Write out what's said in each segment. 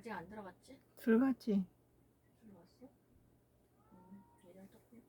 아직 안 들어갔지? 들어갔지. 들어갔어? 얘랑 조금.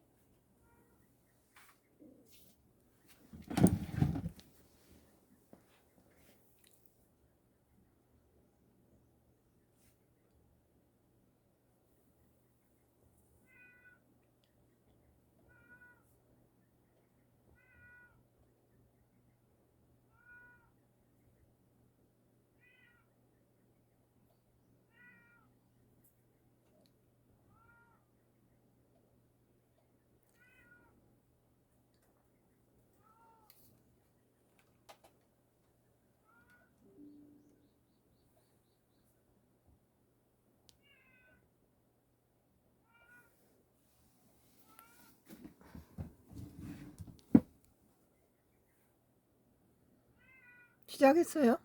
시작했어요.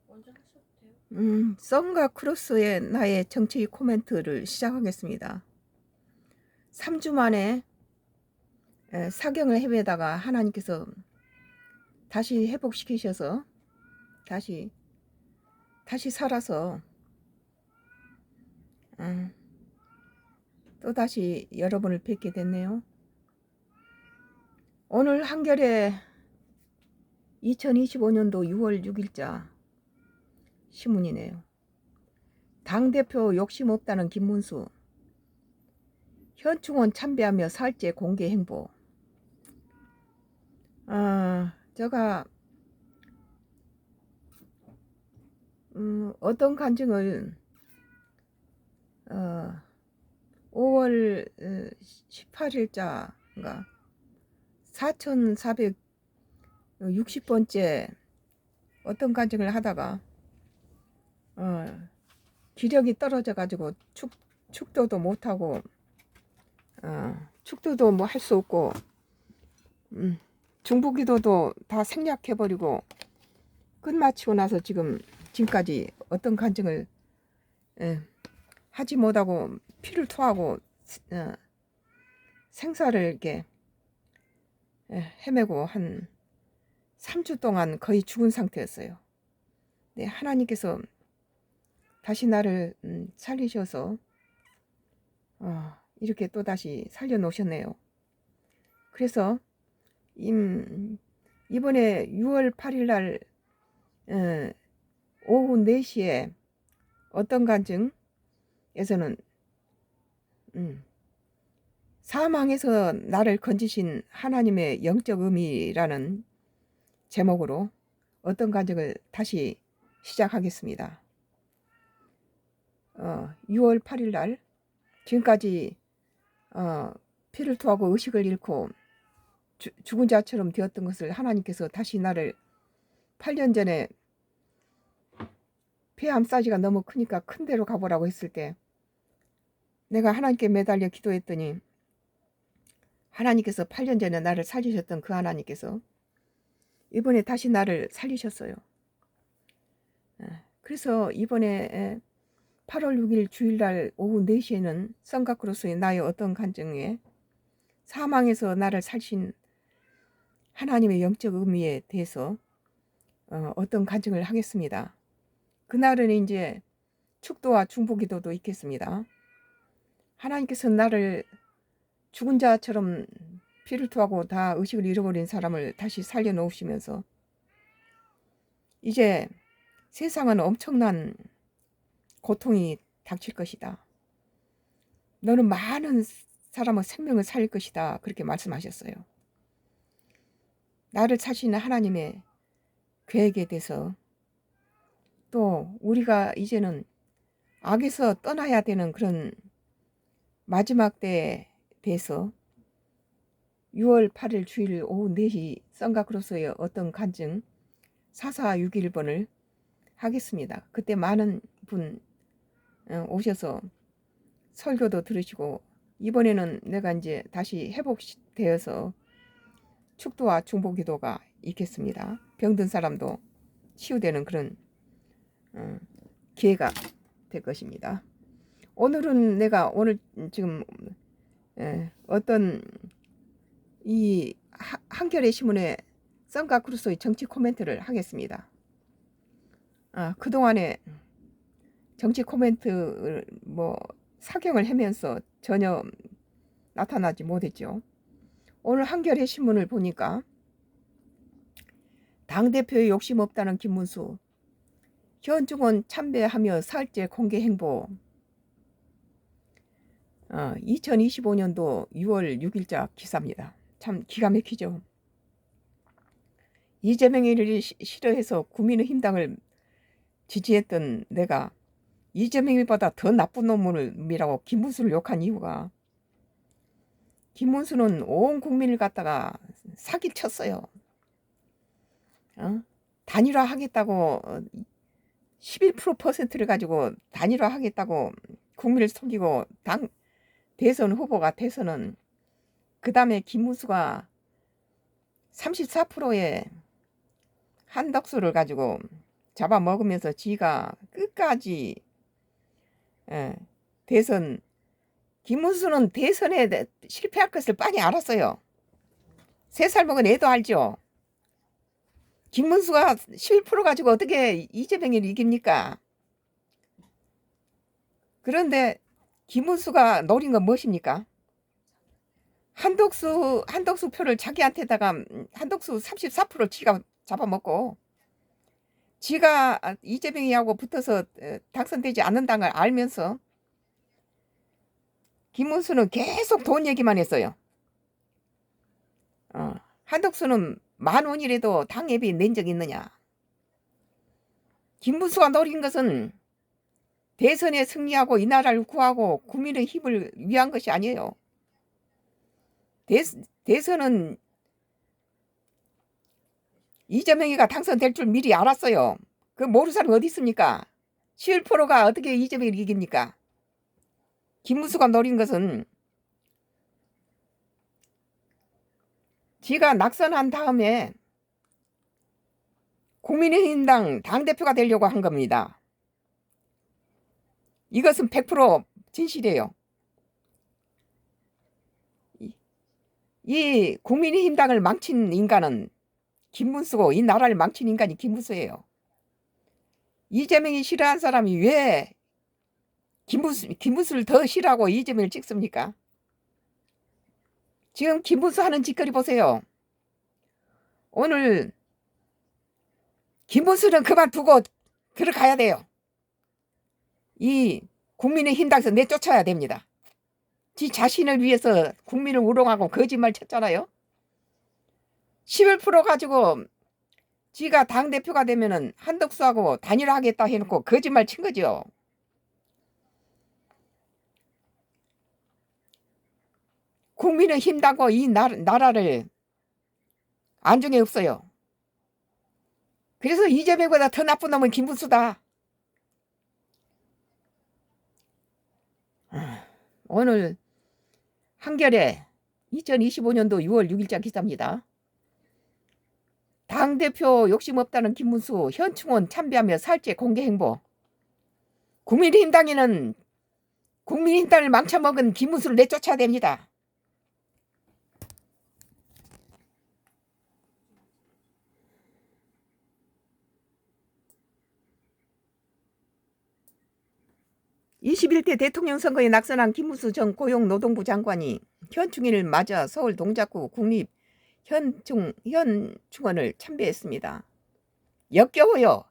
먼저 하셔도 돼요. 썬과 크로스의 나의 정치 코멘트를 시작하겠습니다. 3주 만에 사경을 헤매다가 하나님께서 다시 회복시키셔서 다시 살아서 또 다시 여러분을 뵙게 됐네요. 오늘 한겨레 2025년도 6월 6일자 신문이네요. 당대표 욕심 없다는 김문수, 현충원 참배하며 살제 공개 행보. 제가 어떤 간증을 5월 18일자인가 4460번째 어떤 간증을 하다가 기력이 떨어져 가지고 축도도 못하고 축도도 뭐 할 수 없고 중부기도도 다 생략해버리고 끝마치고 나서 지금까지 어떤 간증을 하지 못하고 피를 토하고 생사를 이렇게 헤매고 한 3주 동안 거의 죽은 상태였어요. 네, 하나님께서 다시 나를 살리셔서 이렇게 또 다시 살려놓으셨네요. 그래서 이번에 6월 8일 날 오후 4시에 어떤 간증에서는 사망에서 나를 건지신 하나님의 영적 의미라는 제목으로 어떤 간증을 다시 시작하겠습니다. 6월 8일 날 지금까지 피를 토하고 의식을 잃고 죽은 자처럼 되었던 것을 하나님께서 다시 나를 8년 전에 폐암 사이즈가 너무 크니까 큰 데로 가보라고 했을 때 내가 하나님께 매달려 기도했더니 하나님께서 8년 전에 나를 살리셨던 그 하나님께서 이번에 다시 나를 살리셨어요. 그래서 이번에 8월 6일 주일날 오후 4시에는 썬가크로스의 나의 어떤 간증에 사망에서 나를 살신 하나님의 영적 의미에 대해서 어떤 간증을 하겠습니다. 그날은 이제 축도와 중보기도도 있겠습니다. 하나님께서 나를 죽은 자처럼 피를 토하고 다 의식을 잃어버린 사람을 다시 살려놓으시면서 이제 세상은 엄청난 고통이 닥칠 것이다. 너는 많은 사람의 생명을 살릴 것이다. 그렇게 말씀하셨어요. 나를 사시는 하나님의 계획에 대해서 또 우리가 이제는 악에서 떠나야 되는 그런 마지막 때에 대해서 6월 8일 주일 오후 4시 썬가크로스의 어떤 간증 4461번을 하겠습니다. 그때 많은 분 오셔서 설교도 들으시고 이번에는 내가 이제 다시 회복되어서 축도와 중보기도가 있겠습니다. 병든 사람도 치유되는 그런 기회가 될 것입니다. 오늘은 내가 오늘 지금 어떤 이 한겨레 신문의 썬가크루소의 정치 코멘트를 하겠습니다. 그동안에 정치 코멘트 뭐 사경을 하면서 전혀 나타나지 못했죠. 오늘 한겨레 신문을 보니까 당대표에 욕심 없다는 김문수, 현충원 참배하며 살제 공개 행보. 2025년도 6월 6일자 기사입니다. 참 기가 막히죠. 이재명이를 싫어해서 국민의힘당을 지지했던 내가 이재명이보다 더 나쁜 놈이라고 김문수를 욕한 이유가, 김문수는 온 국민을 갖다가 사기쳤어요. 단일화 하겠다고 11%를 가지고 단일화 하겠다고 국민을 속이고 당 대선 후보가 돼서는 그 다음에 김문수가 34%의 한덕수를 가지고 잡아먹으면서 지가 끝까지 대선, 김문수는 대선에 실패할 것을 빤히 알았어요. 3살 먹은 애도 알죠. 김문수가 11% 가지고 어떻게 이재명을 이깁니까? 그런데 김문수가 노린 건 무엇입니까? 한덕수 표를 자기한테다가 한덕수 34%를 지가 잡아먹고, 지가 이재명이하고 붙어서 당선되지 않는다는 걸 알면서 김문수는 계속 돈 얘기만 했어요. 한덕수는 10,000원이라도 당 예비 낸 적 있느냐? 김문수가 노린 것은 대선에 승리하고 이 나라를 구하고 국민의 힘을 위한 것이 아니에요. 대선은 이재명이가 당선될 줄 미리 알았어요. 그 모르는 사람이 어디 있습니까? 11%가 어떻게 이재명을 이깁니까? 김문수가 노린 것은 지가 낙선한 다음에 국민의힘당 당대표가 되려고 한 겁니다. 이것은 100% 진실이에요. 이 국민의힘당을 망친 인간은 김문수고, 이 나라를 망친 인간이 김문수예요. 이재명이 싫어한 사람이 왜 김문수를 더 싫어하고 이재명을 찍습니까? 지금 김문수 하는 짓거리 보세요. 오늘 김문수는 그만두고 들어가야 돼요. 이 국민의힘당에서 내쫓아야 됩니다. 지 자신을 위해서 국민을 우롱하고 거짓말 쳤잖아요. 11% 가지고 지가 당대표가 되면은 한덕수하고 단일화하겠다 해놓고 거짓말 친 거죠. 국민의힘당고 이 나라를 안중에 없어요. 그래서 이재명보다 더 나쁜 놈은 김문수다. 오늘 한겨레 2025년도 6월 6일자 기사입니다. 당대표 욕심 없다는 김문수, 현충원 참배하며 살제 공개 행보. 국민의힘당에는 국민의힘당을 망쳐먹은 김문수를 내쫓아야 됩니다. (21대) 대통령 선거에 낙선한 김문수 전 고용노동부 장관이 현충일을 맞아 서울 동작구 국립 현충원을 참배했습니다. 역겨워요.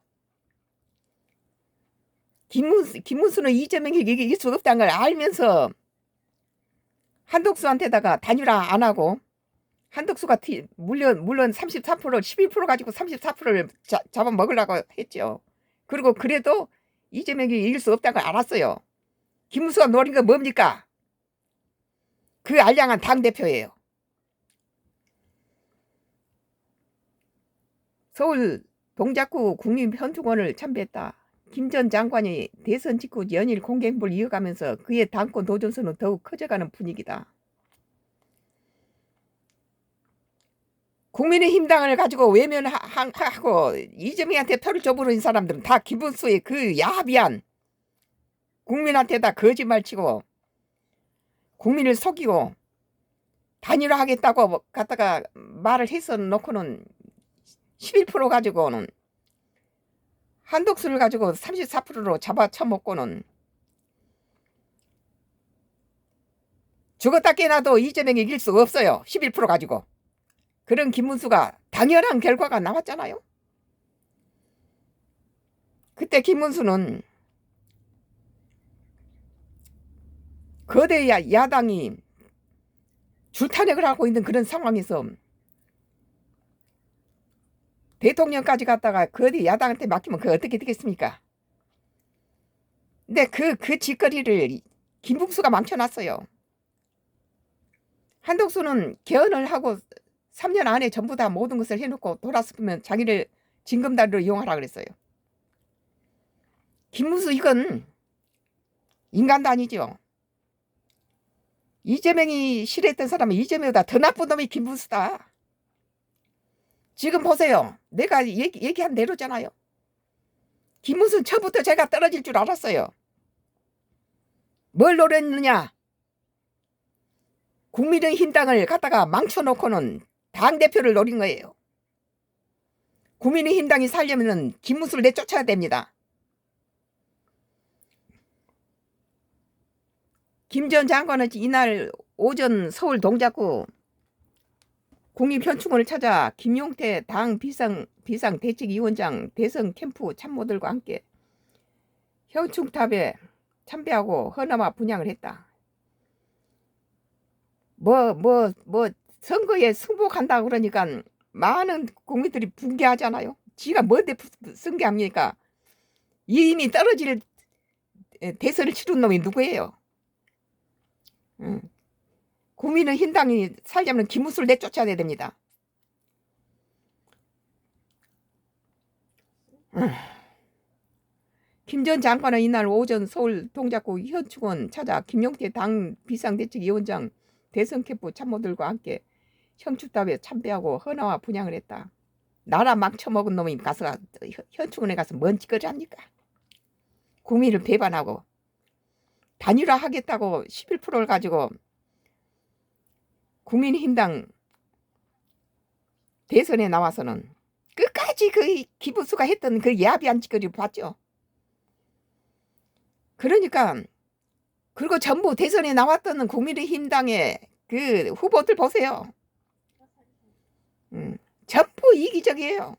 김문수는 이재명이 이길 수 없다는 걸 알면서 한덕수한테다가 단일화 안 하고, 한덕수가 물론 34% 12% 가지고 34%를 잡아먹으려고 했죠. 그리고 그래도 이재명이 이길 수 없다는 걸 알았어요. 김문수가 노린 건 뭡니까? 그 알량한 당대표예요. 서울 동작구 국립현충원을 참배했다. 김 전 장관이 대선 직후 연일 공개 행보를 이어가면서 그의 당권 도전선은 더욱 커져가는 분위기다. 국민의힘당을 가지고 외면하고 이재명한테 표를 줘버린 사람들은 다 김문수의 그 야비한, 국민한테다 거짓말치고 국민을 속이고 단일화하겠다고 갖다가 말을 해서 놓고는 11% 가지고는 한독수를 가지고 34%로 잡아쳐먹고는 죽었다 깨나도 이재명이 이길 수 없어요. 11% 가지고. 그런 김문수가 당연한 결과가 나왔잖아요. 그때 김문수는 거대 야당이 줄타력을 하고 있는 그런 상황에서 대통령까지 갔다가 거대 야당한테 맡기면 그게 어떻게 되겠습니까? 근데 그 짓거리를 김문수가 망쳐놨어요. 한독수는 개헌을 하고 3년 안에 전부 다 모든 것을 해놓고 돌아서면 자기를 징검다리로 이용하라 그랬어요. 김문수 이건 인간도 아니죠. 이재명이 싫어했던 사람은 이재명보다 더 나쁜 놈이 김문수다. 지금 보세요. 내가 얘기한 대로잖아요. 김문수는 처음부터 제가 떨어질 줄 알았어요. 뭘 노렸느냐? 국민의힘당을 갖다가 망쳐놓고는 당대표를 노린 거예요. 국민의힘당이 살려면 김문수를 내쫓아야 됩니다. 김 전 장관은 이날 오전 서울 동작구 국립현충원을 찾아 김용태 당 비상대책위원장 대선 캠프 참모들과 함께 현충탑에 참배하고 헌화와 분향을 했다. 선거에 승복한다 그러니까 많은 국민들이 붕괴하잖아요. 지가 뭔데 승계합니까? 이미 떨어질 대선을 치른 놈이 누구예요? 국민의힘당이 살려면 김문수를 내쫓아야 됩니다. 김 전 장관은 이날 오전 서울 동작구 현충원 찾아 김용태 당 비상대책위원장 대선 캠프 참모들과 함께 현충탑에 참배하고 헌화와 분향을 했다. 나라 망쳐먹은 놈이 가서 현충원에 가서 뭔 짓거리 합니까? 국민을 배반하고 단일화하겠다고 11%를 가지고 국민의힘당 대선에 나와서는 끝까지 그 김문수가 했던 그 야비한 짓거리를 봤죠. 그러니까 그리고 전부 대선에 나왔던 국민의힘당의 그 후보들 보세요. 전부 이기적이에요.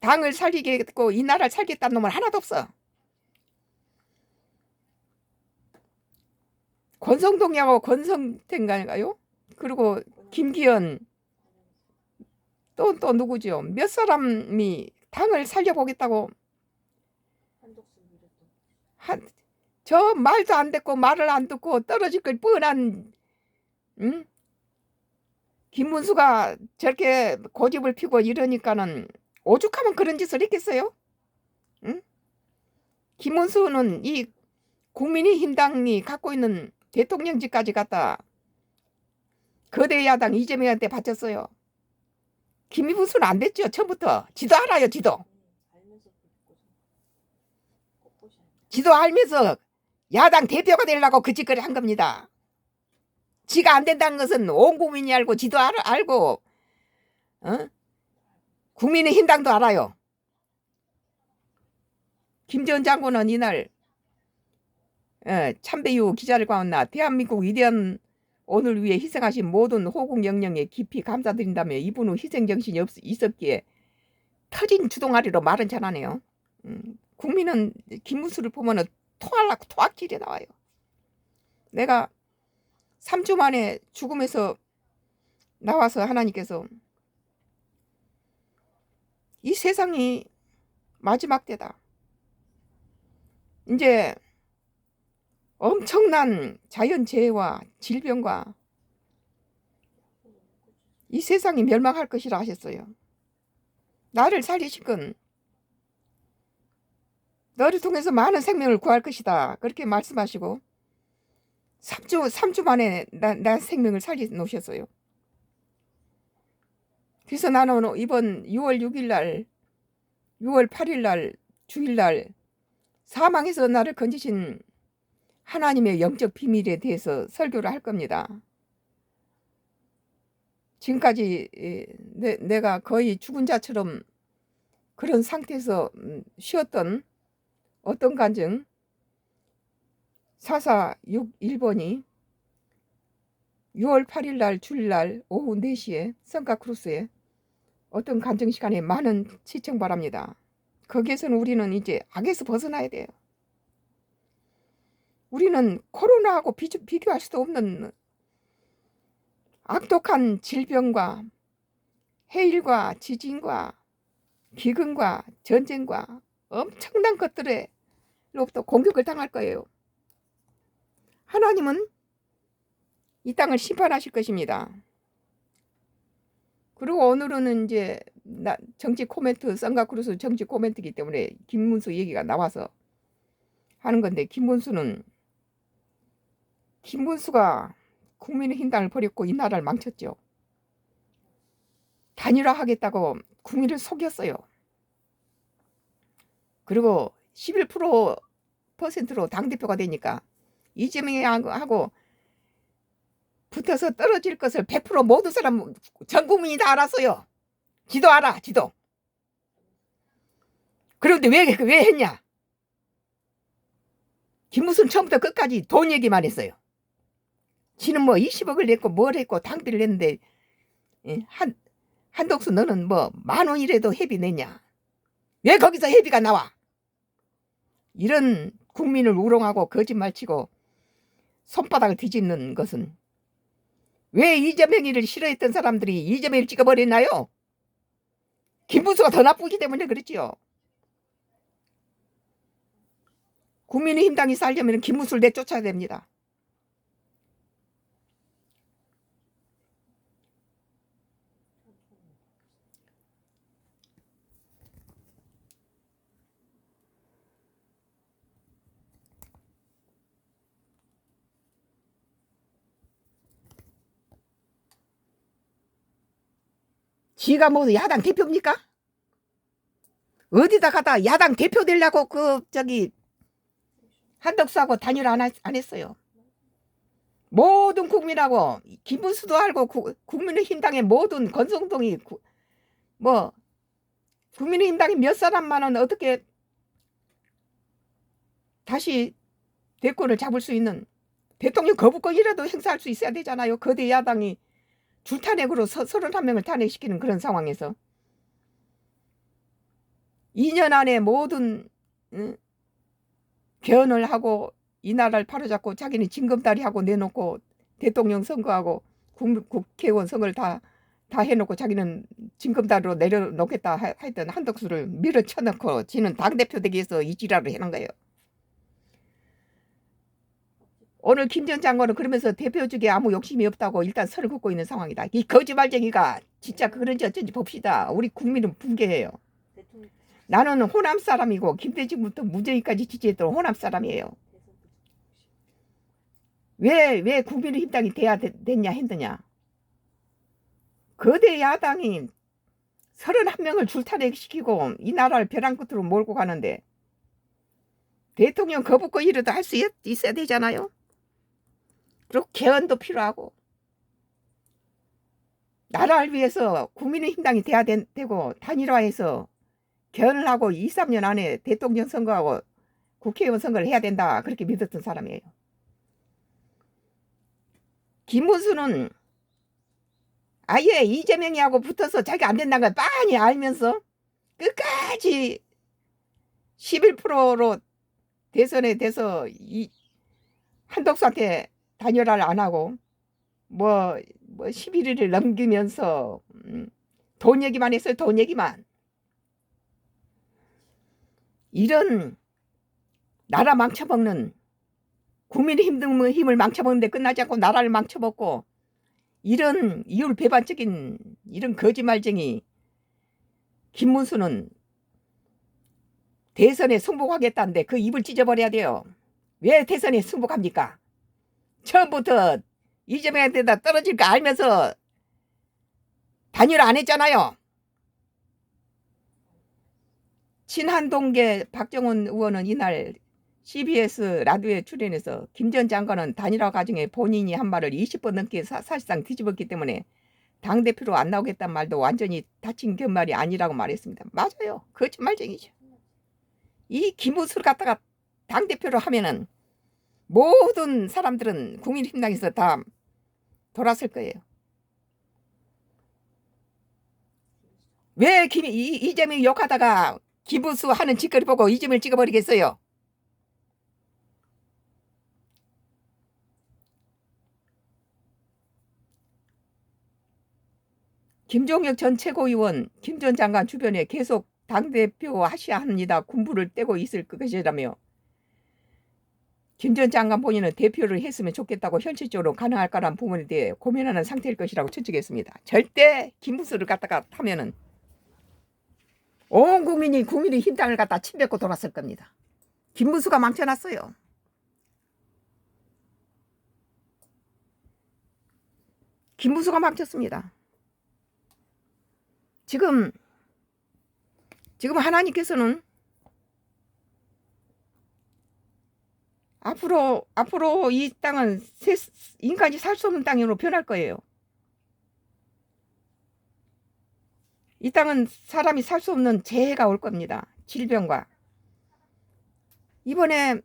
당을 살리겠고 이 나라를 살겠다는 놈은 하나도 없어. 권성동하고 권성태인가요? 그리고 김기현 또 누구죠? 몇 사람이 당을 살려보겠다고 저 말도 안 듣고 말을 안 듣고 떨어질 걸 뻔한 김문수가 저렇게 고집을 피고 이러니까는 오죽하면 그런 짓을 했겠어요? 김문수는 이 국민의힘당이 갖고 있는 대통령직까지 갖다 거대 야당 이재명한테 바쳤어요. 김문수는 안 됐죠. 처음부터. 지도 알아요. 지도 알면서 야당 대표가 되려고 그 짓거리 한 겁니다. 지가 안 된다는 것은 온 국민이 알고 지도 알고 국민의힘당도 알아요. 김 전 장군은 이날 참배 이후 기자를 만나 대한민국 위대한 오늘 위해 희생하신 모든 호국 영령에 깊이 감사드린다며 이분 후 희생정신이 있었기에 터진 주동아리로 말은 잘하네요. 국민은 김문수를 보면 토악질이 나와요. 내가 3주 만에 죽음에서 나와서 하나님께서 이 세상이 마지막 때다. 이제 엄청난 자연재해와 질병과 이 세상이 멸망할 것이라 하셨어요. 나를 살리신 건 너를 통해서 많은 생명을 구할 것이다. 그렇게 말씀하시고 3주 만에 나 생명을 살려놓으셨어요. 그래서 나는 이번 6월 6일 날 6월 8일 날 주일날 사망에서 나를 건지신 하나님의 영적 비밀에 대해서 설교를 할 겁니다. 지금까지 내가 거의 죽은 자처럼 그런 상태에서 쉬었던 어떤 간증 4461번이 6월 8일 날 주일날 오후 4시에 선가크루스에 어떤 간증 시간에 많은 시청 바랍니다. 거기에서는 우리는 이제 악에서 벗어나야 돼요. 우리는 코로나하고 비교할 수도 없는 악독한 질병과 해일과 지진과 기근과 전쟁과 엄청난 것들로부터 공격을 당할 거예요. 하나님은 이 땅을 심판하실 것입니다. 그리고 오늘은 이제 정치 코멘트, 선가크루스 정치 코멘트이기 때문에 김문수 얘기가 나와서 하는 건데, 김문수가 국민의힘당을 버렸고 이 나라를 망쳤죠. 단일화하겠다고 국민을 속였어요. 그리고 11%로 당대표가 되니까 이재명하고 붙어서 떨어질 것을 100% 모든 사람, 전 국민이 다 알았어요. 지도 알아, 지도. 그런데 왜 했냐? 김무순 처음부터 끝까지 돈 얘기만 했어요. 지는 뭐 20억을 냈고 뭘 했고 당비를 냈는데, 한덕수 너는 뭐 10,000원이라도 회비 냈냐? 왜 거기서 회비가 나와? 이런 국민을 우롱하고 거짓말치고 손바닥을 뒤집는 것은 왜 이재명이를 싫어했던 사람들이 이재명을 찍어버렸나요? 김문수가 더 나쁘기 때문에 그렇지요. 국민의힘당이 살려면 김문수를 내쫓아야 됩니다. 지가 뭐 야당 대표입니까? 어디다 가다 야당 대표 되려고 한덕수하고 단일화 안 했어요. 모든 국민하고 김문수도 알고 국민의힘당의 모든 권성동이 국민의힘당이 몇 사람만은 어떻게 다시 대권을 잡을 수 있는 대통령 거부권이라도 행사할 수 있어야 되잖아요. 거대 야당이 줄탄핵으로 31명을 탄핵시키는 그런 상황에서 2년 안에 모든 개헌을 하고 이 나라를 바로잡고 자기는 징검다리 하고 내놓고 대통령 선거하고 국회의원 선거를 다 해놓고 자기는 징검다리로 내려놓겠다 하여튼 한덕수를 밀어쳐놓고 지는 당대표 되기 위해서 이 지랄을 해놓은 거예요. 오늘 김 전 장관은 그러면서 대표직에 아무 욕심이 없다고 일단 선을 긋고 있는 상황이다. 이 거짓말쟁이가 진짜 그런지 어쩐지 봅시다. 우리 국민은 붕괴해요. 나는 호남 사람이고 김대중부터 문재인까지 지지했던 호남 사람이에요. 왜 국민의힘당이 돼야 됐냐 했느냐. 거대 야당이 31명을 줄탄핵시키고 이 나라를 벼랑 끝으로 몰고 가는데 대통령 거부권이라도 할 수 있어야 되잖아요. 그리고 개헌도 필요하고 나라를 위해서 국민의힘당이 돼야 되고 단일화해서 개헌을 하고 2, 3년 안에 대통령 선거하고 국회의원 선거를 해야 된다. 그렇게 믿었던 사람이에요. 김문수는 아예 이재명이하고 붙어서 자기가 안 된다는 걸 빤히 알면서 끝까지 11%로 대선에 돼서 한덕수한테 단일화를 안 하고 11일을 넘기면서 돈 얘기만 했어요. 돈 얘기만. 이런 나라 망쳐먹는 국민의힘을 망쳐먹는데 끝나지 않고 나라를 망쳐먹고 이런 이율배반적인 이런 거짓말쟁이 김문수는 대선에 승복하겠다는데 그 입을 찢어버려야 돼요. 왜 대선에 승복합니까? 처음부터 이재명한테다 떨어질 거 알면서 단일화 안 했잖아요. 친한동계 박정원 의원은 이날 CBS 라디오에 출연해서 김 전 장관은 단일화 과정에 본인이 한 말을 20번 넘게 사실상 뒤집었기 때문에 당대표로 안 나오겠다는 말도 완전히 다친 결말이 아니라고 말했습니다. 맞아요. 거짓말쟁이죠. 이 김문수를 갖다가 당대표로 하면은 모든 사람들은 국민힘당에서 다 돌았을 거예요. 왜 이재명이 욕하다가 김문수 하는 짓거리 보고 이재명을 찍어버리겠어요? 김종혁 전 최고위원, 김 전 장관 주변에 계속 당대표 하셔야 합니다. 군부를 떼고 있을 것이라며 김 전 장관 본인은 대표를 했으면 좋겠다고 현실적으로 가능할까라는 부분에 대해 고민하는 상태일 것이라고 추측했습니다. 절대 김문수를 갖다가 타면은 온 국민이 국민의힘당을 갖다 침뱉고 돌았을 겁니다. 김문수가 망쳐놨어요. 김문수가 망쳤습니다. 지금 하나님께서는 앞으로 이 땅은 인간이 살 수 없는 땅으로 변할 거예요. 이 땅은 사람이 살 수 없는 재해가 올 겁니다. 질병과. 이번에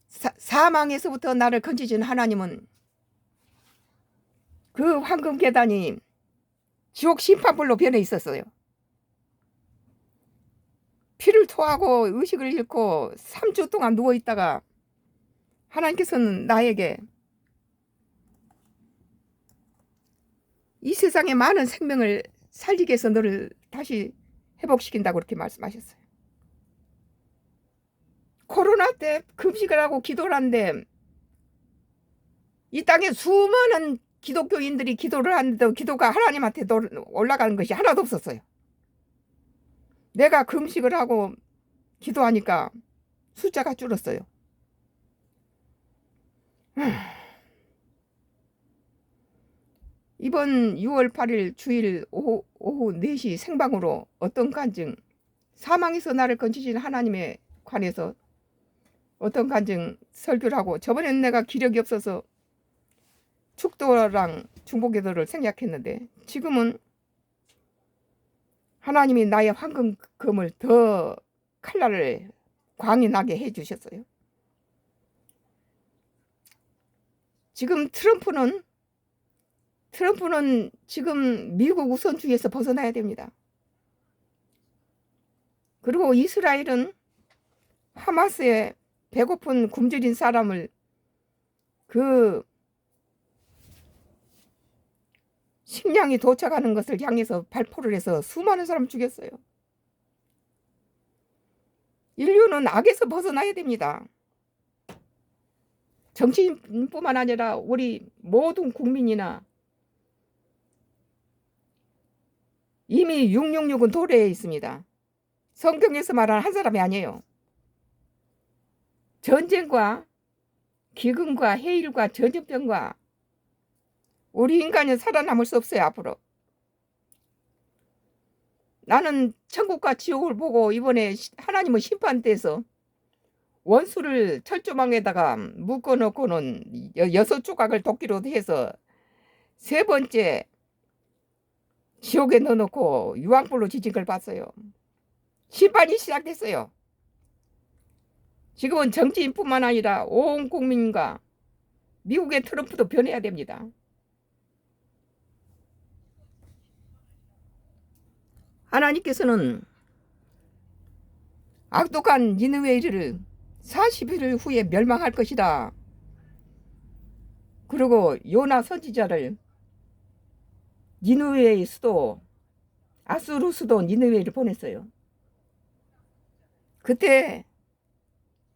사망에서부터 나를 건지신 하나님은 그 황금 계단이 지옥 심판불로 변해 있었어요. 피를 토하고 의식을 잃고 3주 동안 누워있다가 하나님께서는 나에게 이 세상의 많은 생명을 살리기 위해서 너를 다시 회복시킨다고 그렇게 말씀하셨어요. 코로나 때 금식을 하고 기도를 하는데 이 땅에 수많은 기독교인들이 기도를 하는데도 기도가 하나님한테 올라가는 것이 하나도 없었어요. 내가 금식을 하고 기도하니까 숫자가 줄었어요. 이번 6월 8일 주일 오후 4시 생방으로 어떤 간증, 사망에서 나를 건지신 하나님에 관해서 어떤 간증 설교를 하고, 저번에는 내가 기력이 없어서 축도랑 중보기도를 생략했는데 지금은 하나님이 나의 황금금을 더 칼날을 광이 나게 해주셨어요. 지금 트럼프는 지금 미국 우선주의에서 벗어나야 됩니다. 그리고 이스라엘은 하마스에 배고픈 굶주린 사람을 그 식량이 도착하는 것을 향해서 발포를 해서 수많은 사람을 죽였어요. 인류는 악에서 벗어나야 됩니다. 정치인뿐만 아니라 우리 모든 국민이나 이미 666은 도래에 있습니다. 성경에서 말하는 한 사람이 아니에요. 전쟁과 기근과 해일과 전염병과 우리 인간은 살아남을 수 없어요. 앞으로. 나는 천국과 지옥을 보고 이번에 하나님의 심판대에서 원수를 철조망에다가 묶어놓고는 6조각을 도끼로 해서 3번째 지옥에 넣어놓고 유황불로 지진 걸 봤어요. 심판이 시작됐어요. 지금은 정치인뿐만 아니라 온 국민과 미국의 트럼프도 변해야 됩니다. 하나님께서는 악독한 니느웨를 40일 후에 멸망할 것이다. 그리고 요나 선지자를 니느웨의 수도 아수르 수도 니느웨를 보냈어요. 그때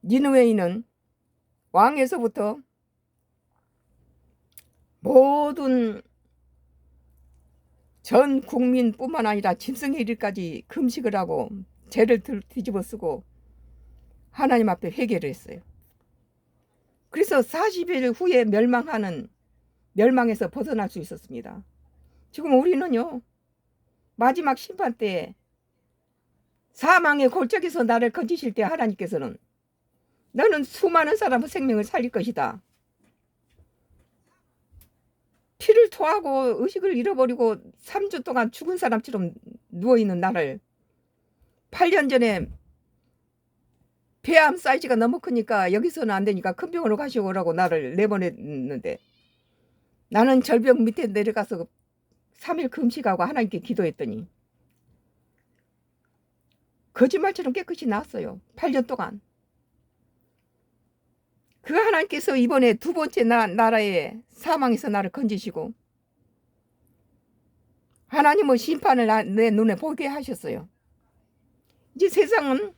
니느웨는 왕에서부터 모든 전 국민뿐만 아니라 짐승의 일까지 금식을 하고 죄를 뒤집어 쓰고 하나님 앞에 회개를 했어요. 그래서 40일 후에 멸망에서 벗어날 수 있었습니다. 지금 우리는요, 마지막 심판 때 사망의 골짜기에서 나를 건지실 때 하나님께서는 너는 수많은 사람의 생명을 살릴 것이다. 피를 토하고 의식을 잃어버리고 3주 동안 죽은 사람처럼 누워있는 나를 8년 전에 폐암 사이즈가 너무 크니까 여기서는 안 되니까 큰 병원으로 가시오라고 나를 내보냈는데 나는 절벽 밑에 내려가서 3일 금식하고 하나님께 기도했더니 거짓말처럼 깨끗이 나았어요. 8년 동안. 그 하나님께서 이번에 두 번째 나라의 사망에서 나를 건지시고 하나님은 심판을 내 눈에 보게 하셨어요. 이제 세상은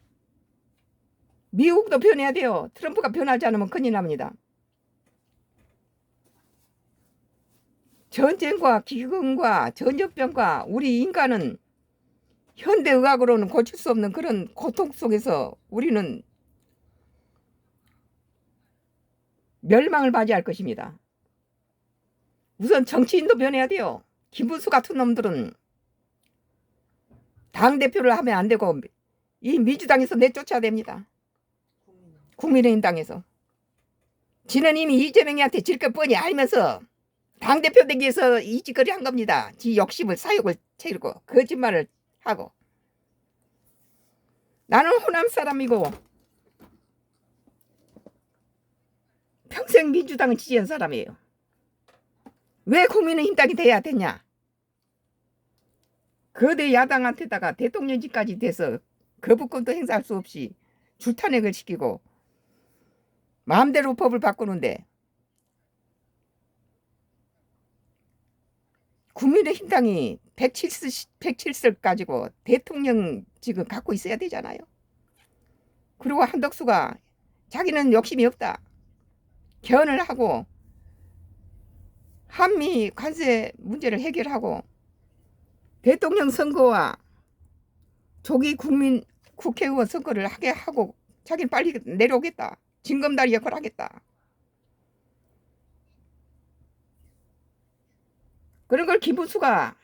미국도 변해야 돼요. 트럼프가 변하지 않으면 큰일 납니다. 전쟁과 기근과 전염병과 우리 인간은 현대의학으로는 고칠 수 없는 그런 고통 속에서 우리는 멸망을 맞이할 것입니다. 우선 정치인도 변해야 돼요. 김문수 같은 놈들은 당대표를 하면 안 되고 이 민주당에서 내쫓아야 됩니다. 국민의힘 당에서. 지는 이미 이재명이한테 질 것 뻔히 알면서 당대표 되기 위해서 이 짓거리 한 겁니다. 지 욕심을 사욕을 채우고 거짓말을 하고. 나는 호남 사람이고 평생 민주당을 지지한 사람이에요. 왜 국민의힘 당이 돼야 되냐? 거대 야당한테다가 대통령직까지 돼서 거부권도 행사할 수 없이 줄탄핵을 시키고 마음대로 법을 바꾸는데 국민의힘 당이 107석 가지고 대통령직을 갖고 있어야 되잖아요. 그리고 한덕수가 자기는 욕심이 없다. 견을 하고 한미 관세 문제를 해결하고 대통령 선거와 조기 국회의원 선거를 하게 하고 자기는 빨리 내려오겠다. 징검다리 역할을 하겠다. 그런 걸 김문수가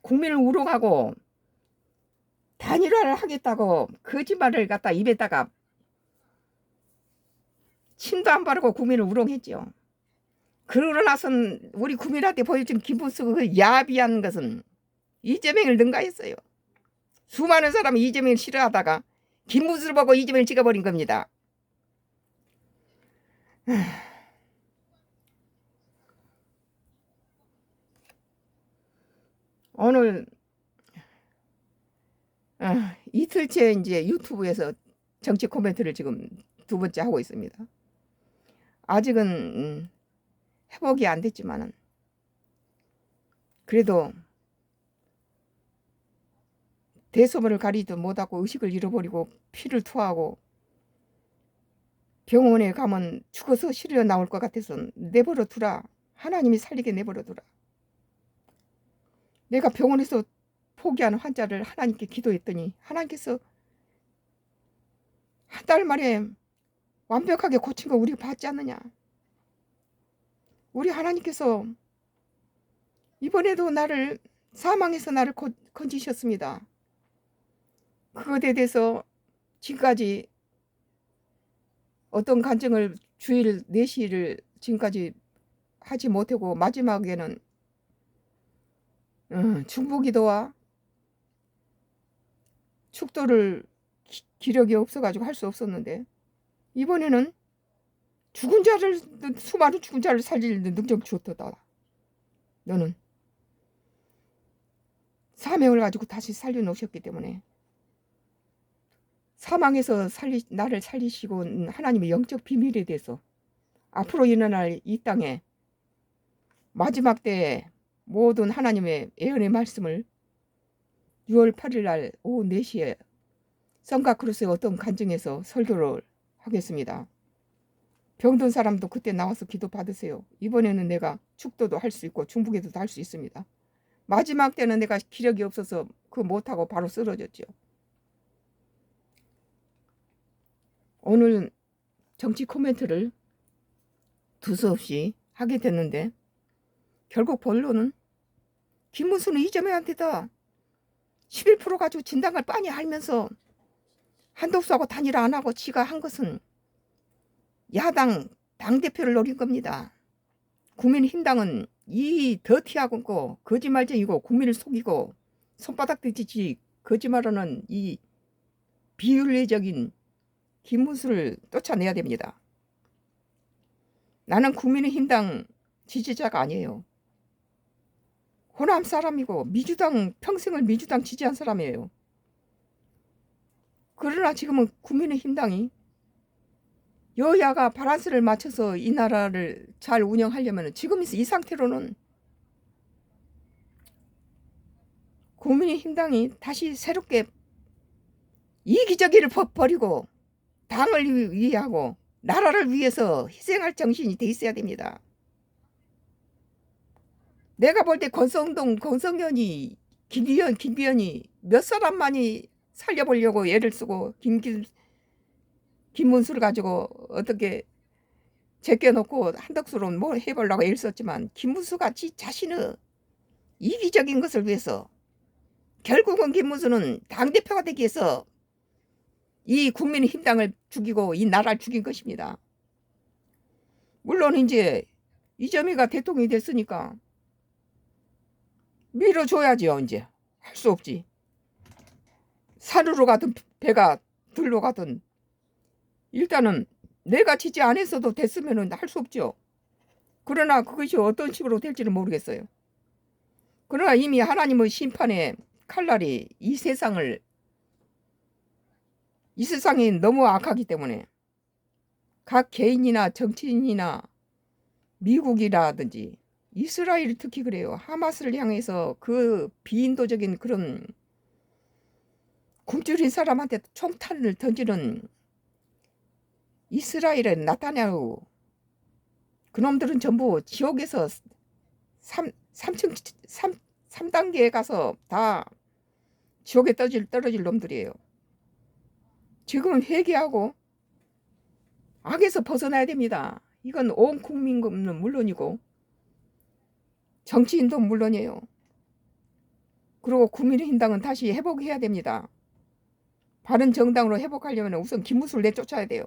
국민을 우롱하고 단일화를 하겠다고 거짓말을 갖다 입에다가 침도 안 바르고 국민을 우롱했죠. 그러고 나선 우리 국민한테 보여준 김문수 그 야비한 것은 이재명을 능가했어요. 수많은 사람이 이재명을 싫어하다가 김문수를 보고 이재명을 찍어버린 겁니다. 오늘 이틀째 이제 유튜브에서 정치 코멘트를 지금 두 번째 하고 있습니다. 아직은 회복이 안 됐지만은 그래도 대소문을 가리지도 못하고 의식을 잃어버리고 피를 토하고 병원에 가면 죽어서 실려 나올 것 같아서 내버려 두라. 하나님이 살리게 내버려 두라. 내가 병원에서 포기하는 환자를 하나님께 기도했더니 하나님께서 한 달 만에 완벽하게 고친 거 우리가 봤지 않느냐. 우리 하나님께서 이번에도 나를 사망에서 나를 건지셨습니다. 그것에 대해서 지금까지 어떤 간증을 주일 4시를 지금까지 하지 못하고 마지막에는 중보기도와 축도를 기력이 없어가지고 할 수 없었는데 이번에는 죽은 자를 수많은 죽은 자를 살릴 능력 주었다. 너는 사명을 가지고 다시 살려놓으셨기 때문에 사망에서 나를 살리시고 하나님의 영적 비밀에 대해서 앞으로 일어날 이 땅에 마지막 때에 모든 하나님의 예언의 말씀을 6월 8일 날 오후 4시에 성가크루스의 어떤 간증에서 설교를 하겠습니다. 병든 사람도 그때 나와서 기도 받으세요. 이번에는 내가 축도도 할 수 있고 중부기도도 할 수 있습니다. 마지막 때는 내가 기력이 없어서 그거 못하고 바로 쓰러졌죠. 오늘 정치 코멘트를 두서없이 하게 됐는데 결국 본론은 김문수는 이재명한테다 11% 가지고 진당을 빤히 알면서 한덕수하고 단일화 안 하고 지가 한 것은 야당 당대표를 노린 겁니다. 국민의힘당은 이 더티하고 거짓말쟁이고 국민을 속이고 손바닥 뒤지지 거짓말하는 이 비윤리적인 김문수를 쫓아내야 됩니다. 나는 국민의힘당 지지자가 아니에요. 호남 사람이고 민주당 평생을 민주당 지지한 사람이에요. 그러나 지금은 국민의힘당이 여야가 바란스를 맞춰서 이 나라를 잘 운영하려면 지금 이 상태로는 국민의힘당이 다시 새롭게 이기적이를 버리고 당을 위하고 나라를 위해서 희생할 정신이 돼 있어야 됩니다. 내가 볼 때 권성현이 김비연이 몇 사람만이 살려보려고 애를 쓰고 김문수를 가지고 어떻게 제껴놓고 한덕수로 뭐 해보려고 애를 썼지만 김문수가 자신의 이기적인 것을 위해서 결국은 김문수는 당대표가 되기 위해서 이 국민의힘당을 죽이고 이 나라를 죽인 것입니다. 물론 이제 이재명이가 대통령이 됐으니까 밀어줘야지요. 이제 할 수 없지. 산으로 가든 배가 들로 가든 일단은 내가 지지 안 했어도 됐으면 할 수 없죠. 그러나 그것이 어떤 식으로 될지는 모르겠어요. 그러나 이미 하나님의 심판의 칼날이 이 세상이 너무 악하기 때문에 각 개인이나 정치인이나 미국이라든지 이스라엘이 특히 그래요. 하마스를 향해서 그 비인도적인 그런 굶주린 사람한테 총탄을 던지는 이스라엘의 나타냐후 그놈들은 전부 지옥에서 3단계에 가서 다 지옥에 떨어질 놈들이에요. 지금은 회개하고 악에서 벗어나야 됩니다. 이건 온 국민은 물론이고 정치인도 물론이에요. 그리고 국민의힘당은 다시 회복해야 됩니다. 바른 정당으로 회복하려면 우선 김문수를 내쫓아야 돼요.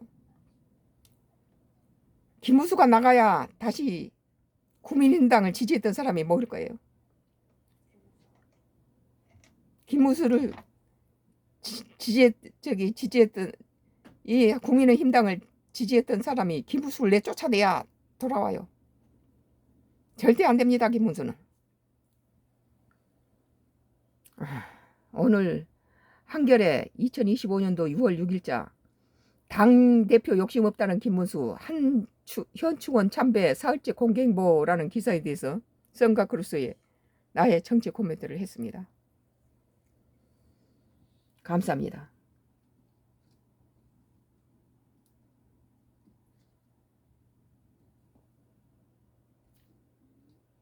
김문수가 나가야 다시 국민의힘당을 지지했던 사람이 먹을 거예요. 김문수를 지지했던 이 국민의힘당을 지지했던 사람이 김문수를 내쫓아내야 돌아와요. 절대 안 됩니다. 김문수는. 오늘 한겨레 2025년도 6월 6일자 당대표 욕심 없다는 김문수 현충원 참배 사흘째 공개행보라는 기사에 대해서 썬과 크루스의 나의 정치 코멘트를 했습니다. 감사합니다.